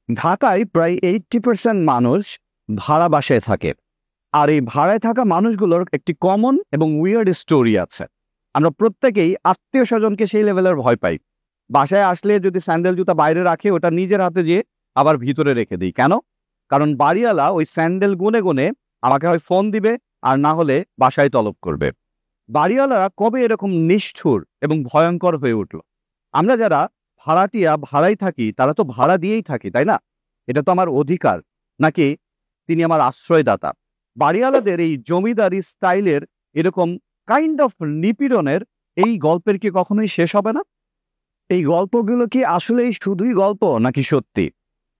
ঢাকায় প্রায় 80% মানুষ ভাড়া বাসায় থাকে। আর এই ভাড়ায় থাকা মানুষগুলোর একটি কমন এবং উইয়ার্ড স্টোরি আছে। আমরা প্রত্যেকেই আত্মীয় স্বজনকে সেই লেভেলের ভয় পাই। বাসায় আসলে যদি স্যান্ডেল জুতা বাইরে রাখে, ওটা নিজের হাতে যেয়ে আবার ভিতরে রেখে দিই। কেন? কারণ বাড়িওয়ালা ওই স্যান্ডেল গুনে গুনে আমাকে হয় ফোন দিবে, আর না হলে বাসায় তলব করবে। বাড়িওয়ালারা কবে এরকম নিষ্ঠুর এবং ভয়ঙ্কর হয়ে উঠল? আমরা যারা ভাড়াটিয়া ভাড়াই থাকি, তারা তো ভাড়া দিয়েই থাকি, তাই না? এটা তো আমার অধিকার, নাকি তিনি আমার আশ্রয়দাতা? বাড়িওয়ালাদের এই জমিদারি স্টাইলের এরকম কাইন্ড অফ নিপীড়নের এই গল্পের কি কখনোই শেষ হবে না? এই গল্পগুলো কি আসলেই শুধুই গল্প, নাকি সত্যি?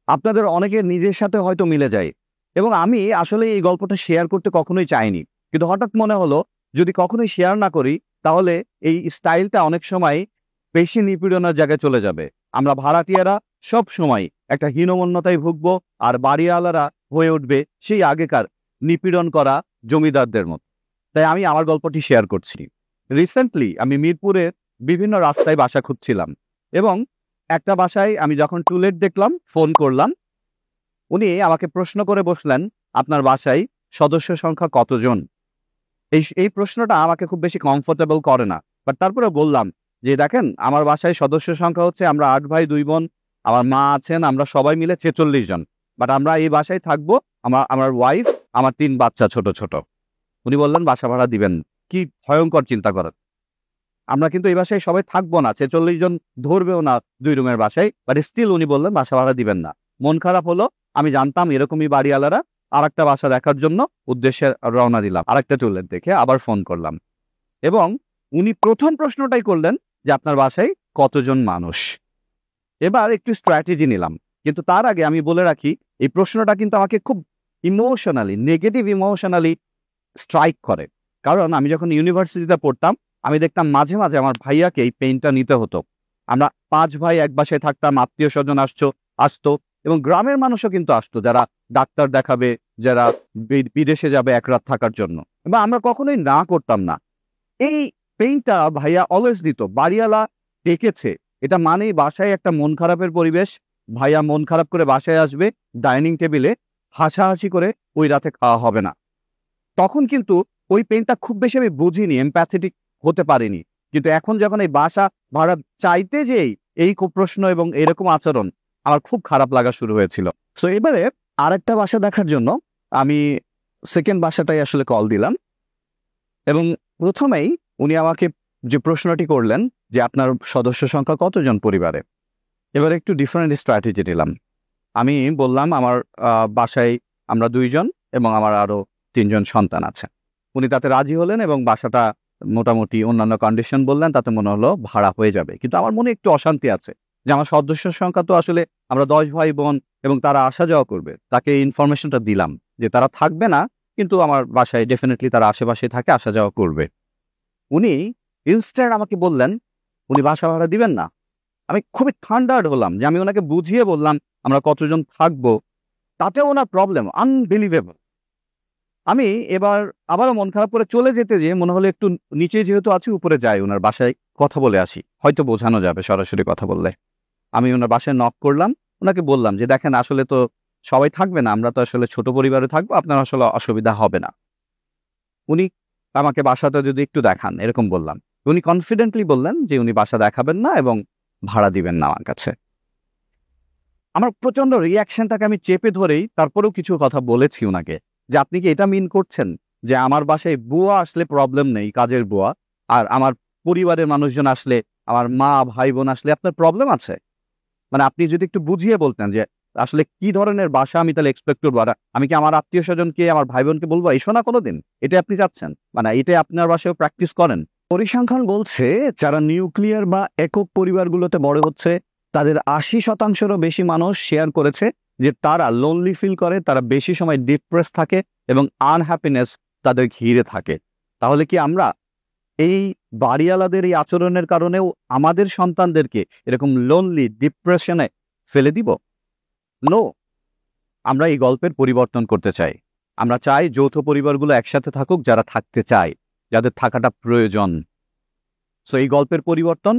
আপনাদের অনেকের নিজের সাথে হয়তো মিলে যায়, এবং আমি আসলে এই গল্পটা শেয়ার করতে কখনোই চাইনি, কিন্তু হঠাৎ মনে হলো যদি কখনোই শেয়ার না করি, তাহলে এই স্টাইলটা অনেক সময় বেশি নিপীড়নের জায়গায় চলে যাবে। আমরা ভাড়াটিয়ারা সব সময় একটা হীনমন্যতায় ভুগবো, আর বাড়িওয়ালারা হয়ে উঠবে সেই আগেকার নিপীড়ন করা জমিদারদের মতো। তাই আমি আমার গল্পটি শেয়ার করছি। রিসেন্টলি আমি মিরপুরের বিভিন্ন রাস্তায় বাসা খুঁজছিলাম, এবং একটা বাসায় আমি যখন টুলেট দেখলাম, ফোন করলাম। উনি আমাকে প্রশ্ন করে বসলেন, আপনার বাসায় সদস্য সংখ্যা কতজন? এই প্রশ্নটা আমাকে খুব বেশি কমফোর্টেবল করে না, বাট তারপরে বললাম যে দেখেন, আমার বাসায় সদস্য সংখ্যা হচ্ছে, আমরা 8 ভাই 2 বোন, আমার মা আছেন, আমরা সবাই মিলে 46 জন। বাট আমরা এই বাসায় থাকবো, আমার ওয়াইফ, আমার 3 বাচ্চা ছোট ছোট। উনি বললেন বাসা ভাড়া দিবেন। কি ভয়ঙ্কর চিন্তা করেন! আমরা কিন্তু এই বাসায় সবাই থাকবো না, 46 জন ধরবেও না 2 রুমের বাসায়, বাট স্টিল উনি বললেন বাসা ভাড়া দিবেন না। মন খারাপ হলো। আমি জানতাম এরকমই বাড়িওয়ালারা। আরেকটা বাসা দেখার জন্য উদ্দেশ্যে রওনা দিলাম। আরেকটা টুলেট দেখে আবার ফোন করলাম, এবং উনি প্রথম প্রশ্নটাই করলেন যে আপনার বাসায় কতজন মানুষ। এবার একটু স্ট্র্যাটেজি নিলাম, কিন্তু তার আগে আমি বলে রাখি, এই প্রশ্নটা কিন্তু আমাকে খুব নেগেটিভ ইমোশনালি স্ট্রাইক করে। কারণ আমি যখন ইউনিভার্সিটিতে পড়তাম, আমি দেখতাম মাঝে মাঝে আমার ভাইয়াকে এই পেইনটা নিতে হতো। আমরা 5 ভাই এক বাসায় থাকতাম, আত্মীয় স্বজন আসতো, এবং গ্রামের মানুষও কিন্তু আসতো, যারা ডাক্তার দেখাবে, যারা বিদেশে যাবে এক রাত থাকার জন্য, এবং আমরা কখনোই না করতাম না। এই পেইনটা ভাইয়া অলওয়েজ দিত। বাড়িওয়ালা ডেকেছে, এটা মানেই বাসায় একটা মন খারাপের পরিবেশ। ভাইয়া মন খারাপ করে বাসায় আসবে, ডাইনিং টেবিলে হাসাহাসি করে ওই রাতে খাওয়া হবে না। তখন কিন্তু ওই পেইনটা খুব বেশি আমি বুঝিনি, এমপ্যাথেটিক হতে পারিনি। কিন্তু এখন যখন এই বাসা ভাড়া চাইতে যেই এই প্রশ্ন এবং এরকম আচরণ, আমার খুব খারাপ লাগা শুরু হয়েছিল। সো এবারে আরেকটা বাসা দেখার জন্য আমি সেকেন্ড বাসাটাই আসলে কল দিলাম, এবং প্রথমেই উনি আমাকে যে প্রশ্নটি করলেন যে আপনার সদস্য সংখ্যা কতজন পরিবারে। এবার একটু ডিফারেন্ট স্ট্র্যাটেজি নিলাম। আমি বললাম আমার বাসায় আমরা 2 জন, এবং আমার আরো 3 জন সন্তান আছে। উনি তাতে রাজি হলেন, এবং বাসাটা মোটামুটি অন্যান্য কন্ডিশন বললেন, তাতে মনে হলো ভাড়া হয়ে যাবে। কিন্তু আমার মনে একটু অশান্তি আছে যে আমার সদস্য সংখ্যা তো আসলে আমরা 10 ভাই বোন, এবং তারা আসা যাওয়া করবে। তাকে ইনফরমেশনটা দিলাম যে তারা থাকবে না, কিন্তু আমার বাসায় ডেফিনেটলি তারা আশেপাশে থাকে, আসা যাওয়া করবে। উনি ইনস্ট্যান্ট আমাকে বললেন উনি বাসা ভাড়া দিবেন না। আমি খুবই থান্ডার্ড হলাম যে আমি ওনাকে বুঝিয়ে বললাম আমরা কতজন থাকবো, তাতে ওনার প্রবলেম আনবিলিভেবল। আমি এবার আবারও মন খারাপ করে চলে যেতে যেয়ে মনে হলো একটু নিচে যেহেতু আছি, উপরে যাই, ওনার বাসায় কথা বলে আসি, হয়তো বোঝানো যাবে সরাসরি কথা বললে। আমি ওনার বাসায় নক করলাম, ওনাকে বললাম যে দেখেন আসলে তো সবাই থাকবে না, আমরা তো আসলে ছোট পরিবারে থাকবো, আপনার আসলে অসুবিধা হবে না। উনি আমাকে বাসাটা যদি একটু দেখান, এরকম বললাম। উনি কনফিডেন্টলি বললেন যে উনি বাসা দেখাবেন না এবং ভাড়া দিবেন না আমার কাছে। আমার প্রচন্ড রিয়াকশনটাকে আমি চেপে ধরেই তারপরেও কিছু কথা বলেছি ওনাকে, যে আপনি কি এটা মিন করছেন যে আমার বাসায় বুয়া আসলে প্রবলেম নেই, কাজের বুয়া, আর আমার পরিবারের মানুষজন আসলে, আমার মা ভাই বোন আসলে আপনার প্রবলেম আছে? মানে আপনি যদি একটু বুঝিয়ে বলতেন যে আসলে কি ধরনের বাসা আমি তাহলে এক্সপেক্ট করবো, আর আমি কি আমার আত্মীয় স্বজনকে, আমার ভাই বোনকে বলবো এসো না কোনোদিন? এটা আপনি চাচ্ছেন? মানে এটাই আপনার বাসায়ও প্র্যাকটিস করেন? পরিসংখ্যান বলছে যারা নিউক্লিয়ার বা একক পরিবারগুলোতে বড় হচ্ছে, তাদের 80%-রও বেশি মানুষ শেয়ার করেছে যে তারা লোনলি ফিল করে, তারা বেশি সময় ডিপ্রেস থাকে, এবং আনহ্যাপিনেস তাদের ঘিরে থাকে। তাহলে কি আমরা এই বাড়িওয়ালাদের এই আচরণের কারণেও আমাদের সন্তানদেরকে এরকম লোনলি ডিপ্রেশনে ফেলে দিব? নো। আমরা এই গল্পের পরিবর্তন করতে চাই। আমরা চাই যৌথ পরিবারগুলো একসাথে থাকুক, যারা থাকতে চায়, যাদের থাকাটা প্রয়োজন। সো এই গল্পের পরিবর্তন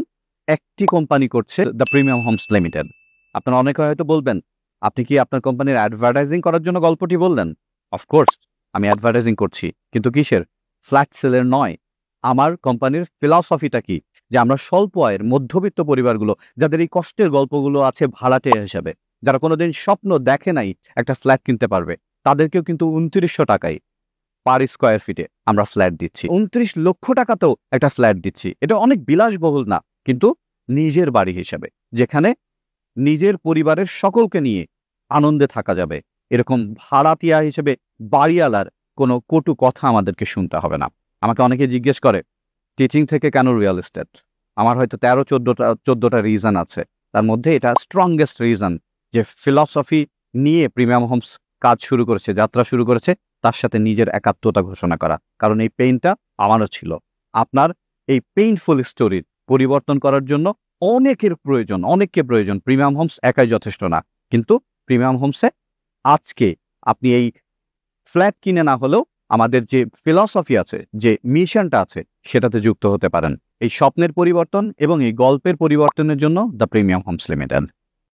একটি কোম্পানি করছে, দ্য প্রিমিয়াম হোমস লিমিটেড। আপনারা অনেকে হয়তো বলবেন আপনি কি আপনার কোম্পানির অ্যাডভার্টাইজিং করার জন্য গল্পটি বললেন? অফকোর্স আমি অ্যাডভার্টাইজিং করছি, কিন্তু কিসের? ফ্ল্যাট সেলের নয়। আমার কোম্পানির ফিলসফিটা কি, যে আমরা স্বল্প আয়ের মধ্যবিত্ত পরিবারগুলো, যাদের এই কষ্টের গল্পগুলো আছে ভাড়াটিয়া হিসাবে, যারা কোনোদিন স্বপ্ন দেখে নাই একটা ফ্ল্যাট কিনতে পারবে, তাদেরকেও কিন্তু ২৯০০ টাকায় পার স্কোয়ার ফিটে আমরা ফ্ল্যাট দিচ্ছি। ২৯ লক্ষ টাকাতেও একটা ফ্ল্যাট দিচ্ছি। এটা অনেক বিলাসবহুল না, কিন্তু নিজের বাড়ি হিসাবে, যেখানে নিজের পরিবারের সকলকে নিয়ে আনন্দে থাকা যাবে। এরকম ভাড়াটিয়া হিসেবে বাড়িওয়ালার কোনো কটু কথা আমাদেরকে শুনতে হবে না। আমাকে অনেকে জিজ্ঞেস করে, টিচিং থেকে কেন রিয়েল এস্টেট? আমার হয়তো ১৩-১৪টা রিজন আছে। তার মধ্যে এটা স্ট্রংগেস্ট রিজন, যে ফিলসফি নিয়ে প্রিমিয়াম হোমস কাজ শুরু করেছে, যাত্রা শুরু করেছে, তার সাথে নিজের একাত্মতা ঘোষণা করা। কারণ এই পেইনটা আমারও ছিল। আপনার এই পেইনফুল স্টোরির পরিবর্তন করার জন্য অনেককে প্রয়োজন। প্রিমিয়াম হোমস একাই যথেষ্ট না। কিন্তু প্রিমিয়াম হোমসে আজকে আপনি এই ফ্ল্যাট কিনে না হলেও আমাদের যে ফিলসফি আছে, যে মিশনটা আছে, সেটাতে যুক্ত হতে পারেন। এই স্বপ্নের পরিবর্তন এবং এই গল্পের পরিবর্তনের জন্য দ্য প্রিমিয়াম হোমস লিমিটেড।